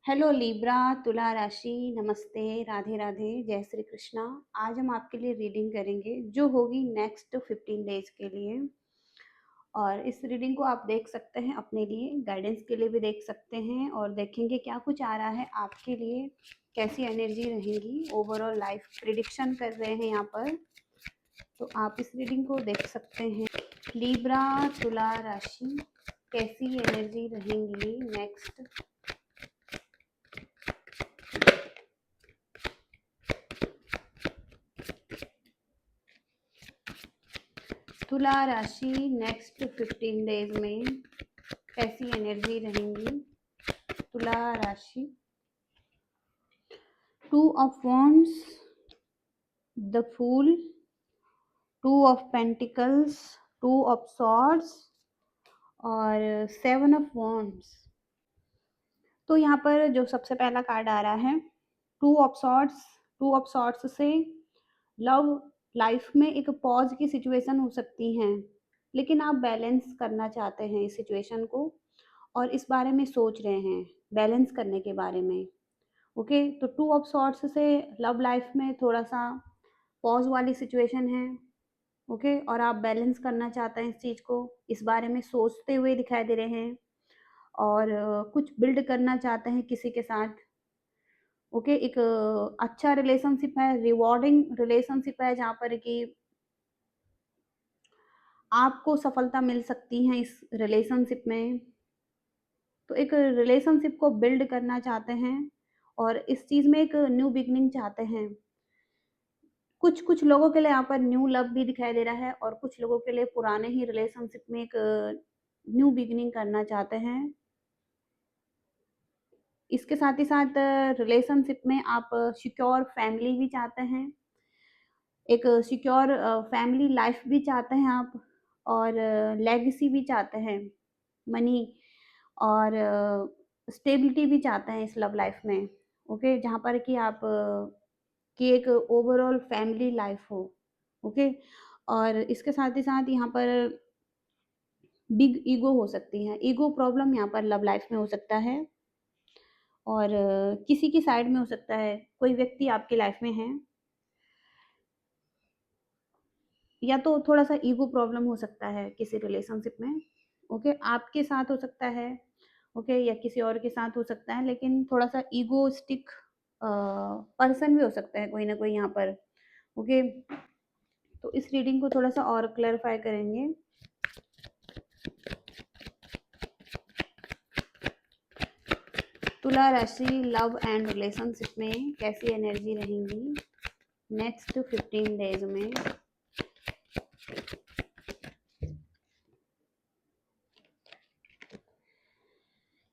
Hello Libra, तुला राशि। नमस्ते, राधे राधे, जय श्री कृष्णा। आज हम आपके लिए रीडिंग करेंगे जो होगी नेक्स्ट 15 डेज के लिए। और इस रीडिंग को आप देख सकते हैं, अपने लिए गाइडेंस के लिए भी देख सकते हैं और देखेंगे क्या कुछ आ रहा है आपके लिए, कैसी एनर्जी रहेगी। ओवरऑल लाइफ प्रिडिक्शन कर रहे हैं यहाँ पर, तो आप इस रीडिंग को देख सकते हैं। लिब्रा, तुला राशि, कैसी एनर्जी रहेंगी नेक्स्ट। तुला राशि नेक्स्ट 15 डेज में कैसी एनर्जी रहेंगी। तुला राशि, 2 of wands, the fool, 2 of pentacles, 2 of swords और 7 ऑफ वॉन्ड्स। तो यहाँ पर जो सबसे पहला कार्ड आ रहा है 2 ऑफ सॉर्ड्स। 2 ऑफ सॉर्ड्स से लव लाइफ में एक पॉज की सिचुएशन हो सकती है, लेकिन आप बैलेंस करना चाहते हैं इस सिचुएशन को और इस बारे में सोच रहे हैं, बैलेंस करने के बारे में। ओके, तो 2 ऑफ सॉर्ट्स से लव लाइफ में थोड़ा सा पॉज वाली सिचुएशन है। ओके, और आप बैलेंस करना चाहते हैं इस चीज़ को, इस बारे में सोचते हुए दिखाई दे रहे हैं और कुछ बिल्ड करना चाहते हैं किसी के साथ। ओके, एक अच्छा रिलेशनशिप है, रिवॉर्डिंग रिलेशनशिप है, जहाँ पर कि आपको सफलता मिल सकती है इस रिलेशनशिप में। तो एक रिलेशनशिप को बिल्ड करना चाहते हैं और इस चीज़ में एक न्यू बिगनिंग चाहते हैं। कुछ कुछ लोगों के लिए यहाँ पर न्यू लव भी दिखाई दे रहा है और कुछ लोगों के लिए पुराने ही रिलेशनशिप में एक न्यू बिगनिंग करना चाहते हैं। इसके साथ ही साथ रिलेशनशिप में आप सिक्योर फैमिली भी चाहते हैं, एक सिक्योर फैमिली लाइफ भी चाहते हैं आप, और लेगेसी भी चाहते हैं, मनी और स्टेबिलिटी भी चाहते हैं इस लव लाइफ में। ओके, जहाँ पर कि आप की एक ओवरऑल फैमिली लाइफ हो। ओके, और इसके साथ ही साथ यहाँ पर बिग ईगो हो सकती है, ईगो प्रॉब्लम यहाँ पर लव लाइफ में हो सकता है और किसी की साइड में हो सकता है, कोई व्यक्ति आपकी लाइफ में है, या तो थोड़ा सा ईगो प्रॉब्लम हो सकता है किसी रिलेशनशिप में। ओके, आपके साथ हो सकता है, ओके, या किसी और के साथ हो सकता है, लेकिन थोड़ा सा ईगोस्टिक पर्सन भी हो सकता है कोई ना कोई यहाँ पर। ओके, तो इस रीडिंग को थोड़ा सा और क्लैरिफाई करेंगे। तुला राशि लव एंड रिलेशनशिप में कैसी एनर्जी रहेंगी नेक्स्ट 15 डेज में।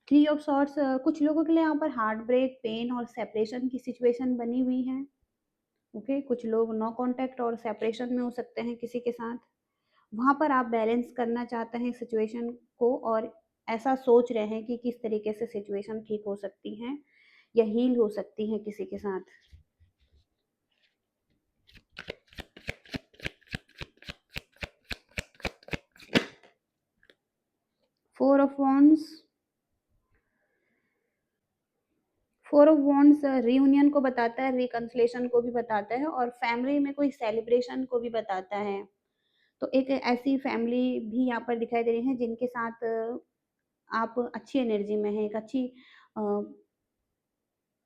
थ्री ऑफ सॉर्ट्स, कुछ लोगों के लिए यहाँ पर हार्ट ब्रेक, पेन और सेपरेशन की सिचुएशन बनी हुई है। ओके, कुछ लोग नो कांटेक्ट और सेपरेशन में हो सकते हैं किसी के साथ। वहाँ पर आप बैलेंस करना चाहते हैं सिचुएशन को और ऐसा सोच रहे हैं कि किस तरीके से सिचुएशन ठीक हो सकती है या हील हो सकती है किसी के साथ। Four of wands. Four of wands reunion को बताता है, रिकंसलेशन को भी बताता है और फैमिली में कोई सेलिब्रेशन को भी बताता है। तो एक ऐसी फैमिली भी यहाँ पर दिखाई दे रही है जिनके साथ आप अच्छी एनर्जी में हैं, एक अच्छी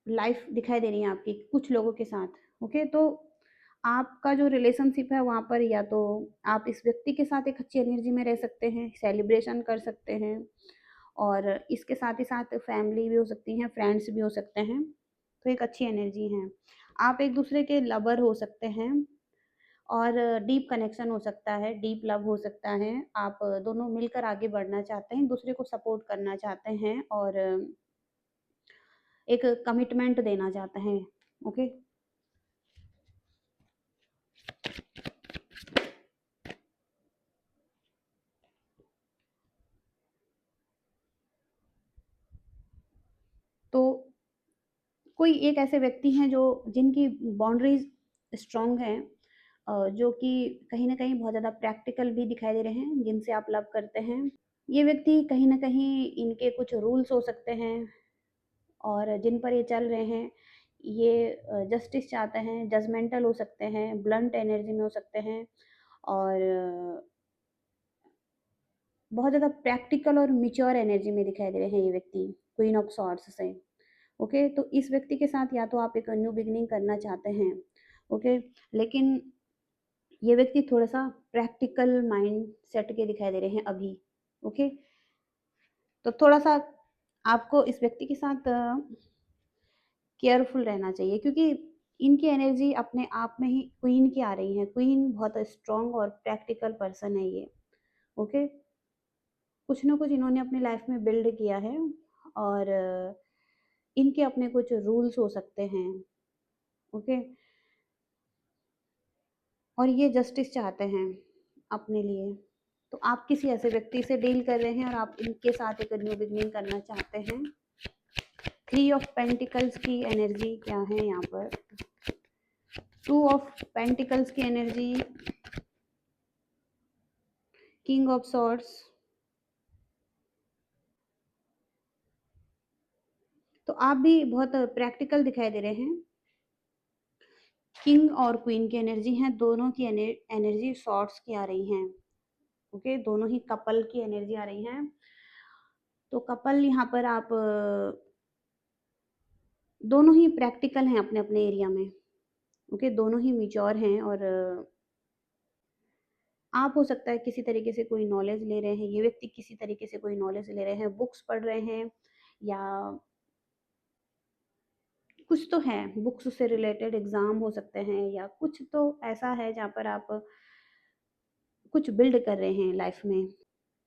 लाइफ दिखाई दे रही है आपकी कुछ लोगों के साथ। ओके, तो आपका जो रिलेशनशिप है वहाँ पर या तो आप इस व्यक्ति के साथ एक अच्छी एनर्जी में रह सकते हैं, सेलिब्रेशन कर सकते हैं, और इसके साथ ही साथ फैमिली भी हो सकती हैं, फ्रेंड्स भी हो सकते हैं। तो एक अच्छी एनर्जी है, आप एक दूसरे के लवर हो सकते हैं और डीप कनेक्शन हो सकता है, डीप लव हो सकता है। आप दोनों मिलकर आगे बढ़ना चाहते हैं, दूसरे को सपोर्ट करना चाहते हैं और एक कमिटमेंट देना चाहते हैं। ओके, तो कोई एक ऐसे व्यक्ति हैं जो जिनकी बाउंड्रीज स्ट्रांग हैं, जो कि कहीं ना कहीं बहुत ज़्यादा प्रैक्टिकल भी दिखाई दे रहे हैं, जिनसे आप लव करते हैं। ये व्यक्ति कहीं ना कहीं, इनके कुछ रूल्स हो सकते हैं, और जिन पर ये चल रहे हैं ये जस्टिस चाहते हैं, जजमेंटल हो सकते हैं, ब्लंट एनर्जी में हो सकते हैं और बहुत ज़्यादा प्रैक्टिकल और मैच्योर एनर्जी में दिखाई दे रहे हैं ये व्यक्ति, क्वीन ऑफ सॉर्ड्स से। ओके, तो इस व्यक्ति के साथ या तो आप एक न्यू बिगिनिंग करना चाहते हैं, ओके, लेकिन ये व्यक्ति थोड़ा सा प्रैक्टिकल माइंड सेट के दिखाई दे रहे हैं अभी। ओके, तो थोड़ा सा आपको इस व्यक्ति के साथ केयरफुल रहना चाहिए क्योंकि इनकी एनर्जी अपने आप में ही क्वीन की आ रही है। क्वीन बहुत स्ट्रांग और प्रैक्टिकल पर्सन है ये। ओके, कुछ ना कुछ इन्होंने अपनी लाइफ में बिल्ड किया है और इनके अपने कुछ रूल्स हो सकते हैं। ओके, और ये जस्टिस चाहते हैं अपने लिए। तो आप किसी ऐसे व्यक्ति से डील कर रहे हैं और आप इनके साथ एक न्यू बिगनिंग करना चाहते हैं। 3 ऑफ पेंटिकल्स की एनर्जी क्या है यहाँ पर? 2 ऑफ पेंटिकल्स की एनर्जी, किंग ऑफ सॉर्ड्स। तो आप भी बहुत प्रैक्टिकल दिखाई दे रहे हैं। किंग और क्वीन की एनर्जी है, दोनों की एनर्जी सॉर्ड्स की आ रही हैं। ओके, दोनों ही कपल की एनर्जी आ रही हैं। तो कपल यहाँ पर आप दोनों ही प्रैक्टिकल हैं अपने अपने एरिया में। ओके, दोनों ही मैच्योर हैं और आप हो सकता है किसी तरीके से कोई नॉलेज ले रहे हैं, ये व्यक्ति किसी तरीके से कोई नॉलेज ले रहे हैं, बुक्स पढ़ रहे हैं या कुछ तो है, बुक्स से रिलेटेड एग्जाम हो सकते हैं या कुछ तो ऐसा है जहाँ पर आप कुछ बिल्ड कर रहे हैं लाइफ में।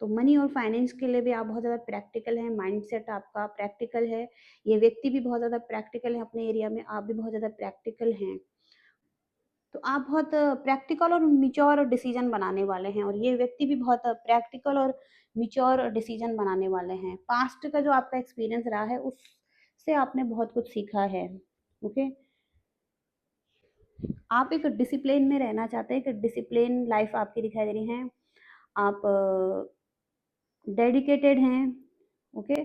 तो मनी और फाइनेंस के लिए भी आप बहुत ज़्यादा प्रैक्टिकल हैं, माइंडसेट आपका प्रैक्टिकल है, ये व्यक्ति भी बहुत ज़्यादा प्रैक्टिकल है अपने एरिया में, आप भी बहुत ज़्यादा प्रैक्टिकल हैं। तो आप बहुत प्रैक्टिकल और मैच्योर डिसीजन बनाने वाले हैं और ये व्यक्ति भी बहुत प्रैक्टिकल और मैच्योर डिसीजन बनाने वाले हैं। पास्ट का जो आपका एक्सपीरियंस रहा है उससे आपने बहुत कुछ सीखा है। ओके, आप एक डिसिप्लिन में रहना चाहते हैं, एक डिसिप्लिन लाइफ आपकी दिखाई दे रही है। आप डेडिकेटेड हैं। ओके,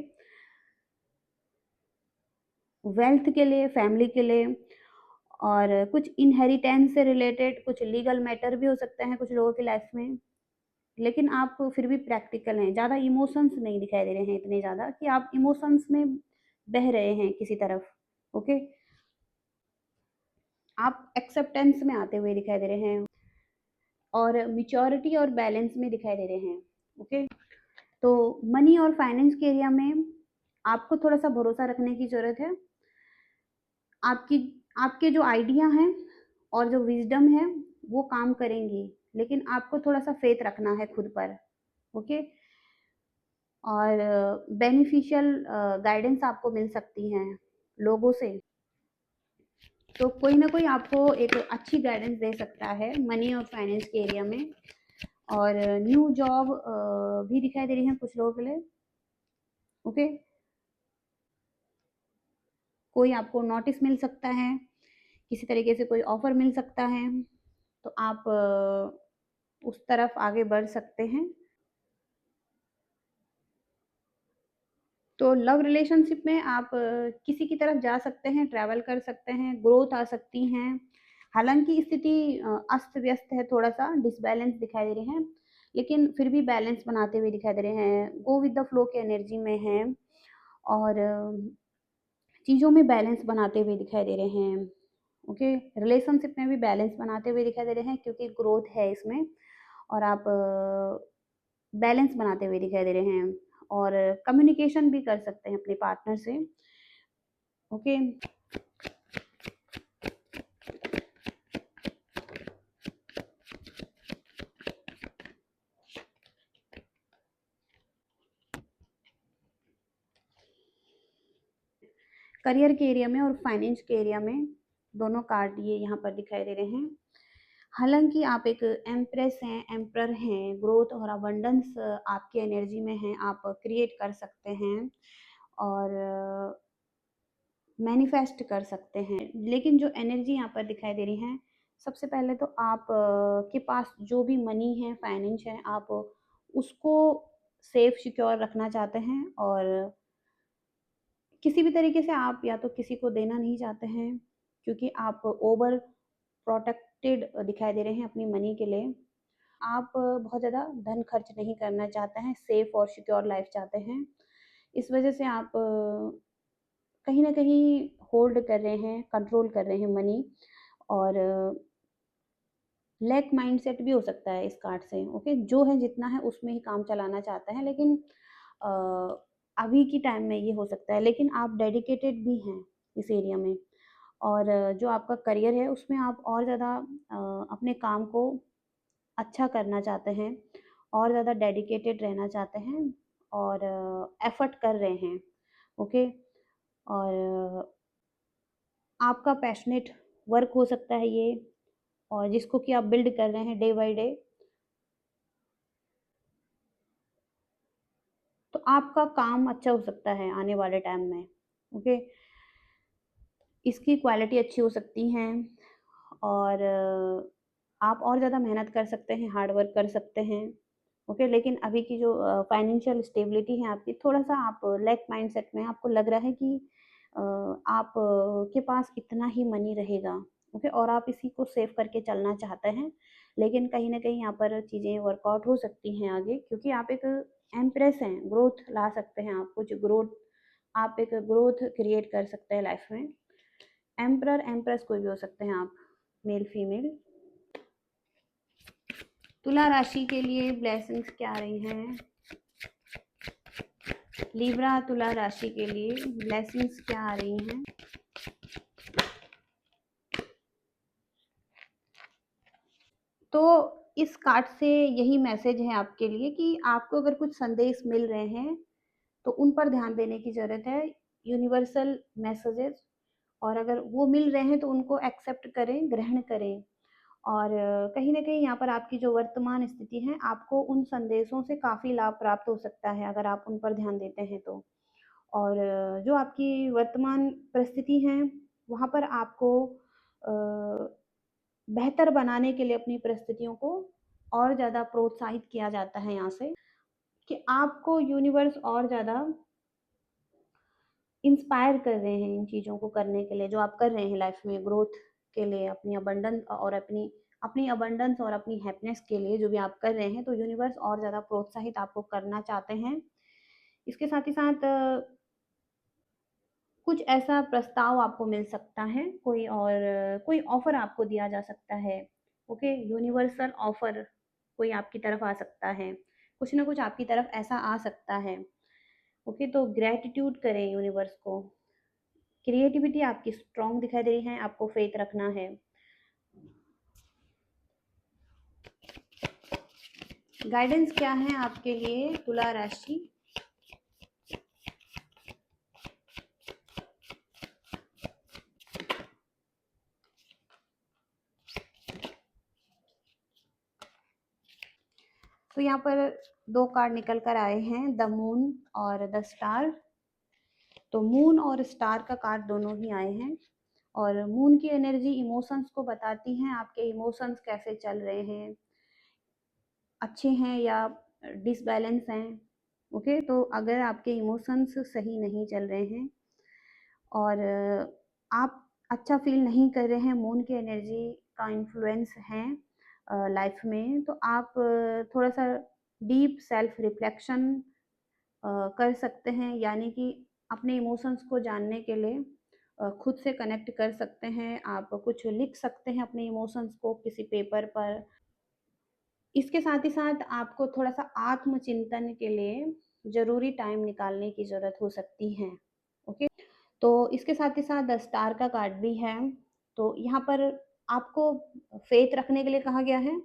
वेल्थ के लिए, फैमिली के लिए और कुछ इनहेरिटेंस से रिलेटेड कुछ लीगल मैटर भी हो सकते हैं कुछ लोगों की लाइफ में। लेकिन आप फिर भी प्रैक्टिकल हैं, ज़्यादा इमोशंस नहीं दिखाई दे रहे हैं इतने ज़्यादा कि आप इमोशंस में बह रहे हैं किसी तरफ। ओके, आप एक्सेप्टेंस में आते हुए दिखाई दे रहे हैं और मिच्योरिटी और बैलेंस में दिखाई दे रहे हैं। ओके, तो मनी और फाइनेंस के एरिया में आपको थोड़ा सा भरोसा रखने की ज़रूरत है। आपकी आपके जो आइडिया हैं और जो विजडम है वो काम करेंगी, लेकिन आपको थोड़ा सा फेथ रखना है खुद पर। ओके, और बेनिफिशियल गाइडेंस आपको मिल सकती हैं लोगों से। तो कोई ना कोई आपको एक अच्छी गाइडेंस दे सकता है मनी और फाइनेंस के एरिया में। और न्यू जॉब भी दिखाई दे रही है कुछ लोगों के लिए। ओके, कोई आपको नोटिस मिल सकता है, किसी तरीके से कोई ऑफर मिल सकता है, तो आप उस तरफ आगे बढ़ सकते हैं। तो लव रिलेशनशिप में आप किसी की तरफ जा सकते हैं, ट्रैवल कर सकते हैं, ग्रोथ आ सकती हैं। हालांकि स्थिति अस्त व्यस्त है, थोड़ा सा डिसबैलेंस दिखाई दे रहे हैं, लेकिन फिर भी बैलेंस बनाते हुए दिखाई दे रहे हैं, गो विद द फ्लो की एनर्जी में हैं और चीज़ों में बैलेंस बनाते हुए दिखाई दे रहे हैं। ओके, रिलेशनशिप में भी बैलेंस बनाते हुए दिखाई दे रहे हैं क्योंकि ग्रोथ है इसमें और आप बैलेंस बनाते हुए दिखाई दे रहे हैं और कम्युनिकेशन भी कर सकते हैं अपने पार्टनर से। ओके, करियर के एरिया में और फाइनेंस के एरिया में दोनों कार्ड ये यहाँ पर दिखाई दे रहे हैं। हालांकि आप एक एम्प्रेस हैं, एम्प्रर हैं, ग्रोथ और अबंडेंस आपकी एनर्जी में है, आप क्रिएट कर सकते हैं और मैनिफेस्ट कर सकते हैं। लेकिन जो एनर्जी यहाँ पर दिखाई दे रही है, सबसे पहले तो आप के पास जो भी मनी है, फाइनेंस है, आप उसको सेफ सिक्योर रखना चाहते हैं और किसी भी तरीके से आप या तो किसी को देना नहीं चाहते हैं, क्योंकि आप ओवर प्रोटेक्टेड दिखाई दे रहे हैं अपनी मनी के लिए। आप बहुत ज़्यादा धन खर्च नहीं करना चाहते हैं, सेफ और सिक्योर लाइफ चाहते हैं। इस वजह से आप कहीं न कहीं होल्ड कर रहे हैं, कंट्रोल कर रहे हैं मनी, और लैक माइंडसेट भी हो सकता है इस कार्ड से। ओके, जो है जितना है उसमें ही काम चलाना चाहता है, लेकिन अ, अभी की टाइम में ये हो सकता है, लेकिन आप डेडिकेटेड भी हैं इस एरिया में। और जो आपका करियर है उसमें आप और ज़्यादा अपने काम को अच्छा करना चाहते हैं, और ज़्यादा डेडिकेटेड रहना चाहते हैं, और एफर्ट कर रहे हैं। ओके, और आपका पैशनेट वर्क हो सकता है ये, और जिसको कि आप बिल्ड कर रहे हैं डे बाय डे। तो आपका काम अच्छा हो सकता है आने वाले टाइम में। ओके, इसकी क्वालिटी अच्छी हो सकती हैं, और आप और ज़्यादा मेहनत कर सकते हैं, हार्ड वर्क कर सकते हैं। ओके, लेकिन अभी की जो फाइनेंशियल स्टेबिलिटी है आपकी, थोड़ा-सा आप लैक माइंडसेट में आपको लग रहा है कि आप के पास इतना ही मनी रहेगा। ओके, और आप इसी को सेव करके चलना चाहते हैं, लेकिन कहीं न कहीं यहाँ पर चीज़ें वर्कआउट हो सकती हैं आगे, क्योंकि आप एक एम्प्रेस हैं, ग्रोथ ला सकते हैं आप, कुछ ग्रोथ, आप एक ग्रोथ क्रिएट कर सकते हैं लाइफ में। एम्परर, एम्प्रेस कोई भी हो सकते हैं आप, मेल फीमेल। तुला राशि के लिए ब्लेसिंग्स क्या आ रही हैं? लिब्रा तुला राशि के लिए ब्लेसिंग्स क्या आ रही हैं? तो इस कार्ड से यही मैसेज है आपके लिए कि आपको अगर कुछ संदेश मिल रहे हैं तो उन पर ध्यान देने की ज़रूरत है, यूनिवर्सल मैसेजेस। और अगर वो मिल रहे हैं तो उनको एक्सेप्ट करें, ग्रहण करें। और कहीं न कहीं यहाँ पर आपकी जो वर्तमान स्थिति है, आपको उन संदेशों से काफ़ी लाभ प्राप्त हो सकता है अगर आप उन पर ध्यान देते हैं तो। और जो आपकी वर्तमान परिस्थिति है, वहाँ पर आपको बेहतर बनाने के लिए अपनी परिस्थितियों को और ज़्यादा प्रोत्साहित किया जाता है यहाँ से, कि आपको यूनिवर्स और ज़्यादा इंस्पायर कर रहे हैं इन चीज़ों को करने के लिए, जो आप कर रहे हैं लाइफ में ग्रोथ के लिए, अपनी अबंडेंस और अपनी हैप्पीनेस के लिए जो भी आप कर रहे हैं, तो यूनिवर्स और ज़्यादा प्रोत्साहित आपको करना चाहते हैं। इसके साथ ही साथ कुछ ऐसा प्रस्ताव आपको मिल सकता है, कोई ऑफर आपको दिया जा सकता है। ओके, यूनिवर्सल ऑफर कोई आपकी तरफ आ सकता है, कुछ ना कुछ आपकी तरफ ऐसा आ सकता है। ओके, तो ग्रेटिट्यूड करें यूनिवर्स को। क्रिएटिविटी आपकी स्ट्रांग दिखाई दे रही है, आपको फेथ रखना है। गाइडेंस क्या है आपके लिए तुला राशि? तो यहाँ पर दो कार्ड निकल कर आए हैं, द मून और द स्टार। तो मून और स्टार का कार्ड दोनों ही आए हैं, और मून की एनर्जी इमोशंस को बताती हैं, आपके इमोशंस कैसे चल रहे हैं, अच्छे हैं या डिसबैलेंस हैं। ओके, तो अगर आपके इमोशंस सही नहीं चल रहे हैं और आप अच्छा फील नहीं कर रहे हैं, मून की एनर्जी का इन्फ्लुएंस है लाइफ में, तो आप थोड़ा सा डीप सेल्फ रिफ्लेक्शन कर सकते हैं, यानी कि अपने इमोशंस को जानने के लिए खुद से कनेक्ट कर सकते हैं। आप कुछ लिख सकते हैं अपने इमोशंस को किसी पेपर पर। इसके साथ ही साथ आपको थोड़ा सा आत्मचिंतन के लिए ज़रूरी टाइम निकालने की ज़रूरत हो सकती है। ओके, तो इसके साथ ही साथ 10 स्टार का कार्ड भी है। तो यहाँ पर आपको फेथ रखने के लिए कहा गया है।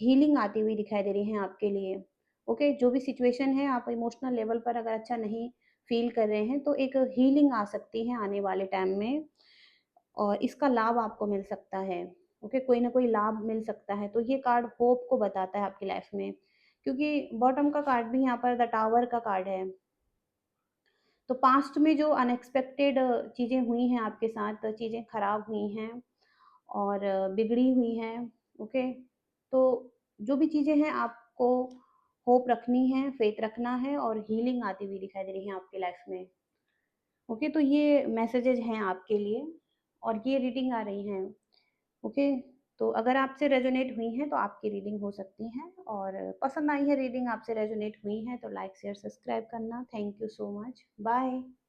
हीलिंग आती हुई दिखाई दे रही है आपके लिए। ओके, जो भी सिचुएशन है, आप इमोशनल लेवल पर अगर अच्छा नहीं फील कर रहे हैं, तो एक हीलिंग आ सकती है आने वाले टाइम में, और इसका लाभ आपको मिल सकता है। ओके, कोई ना कोई लाभ मिल सकता है। तो ये कार्ड होप को बताता है आपकी लाइफ में, क्योंकि बॉटम का कार्ड भी यहाँ पर द टावर का कार्ड है। तो पास्ट में जो अनएक्सपेक्टेड चीज़ें हुई हैं आपके साथ, चीज़ें खराब हुई हैं और बिगड़ी हुई हैं। ओके, तो जो भी चीज़ें हैं, आपको होप रखनी है, फेथ रखना है, और हीलिंग आती हुई दिखाई दे रही है आपकी लाइफ में। ओके, तो ये मैसेजेस हैं आपके लिए और ये रीडिंग आ रही हैं। ओके, तो अगर आपसे रेजोनेट हुई हैं तो आपकी रीडिंग हो सकती हैं, और पसंद आई है रीडिंग, आपसे रेजोनेट हुई हैं तो लाइक शेयर सब्सक्राइब करना। Thank you so much, bye.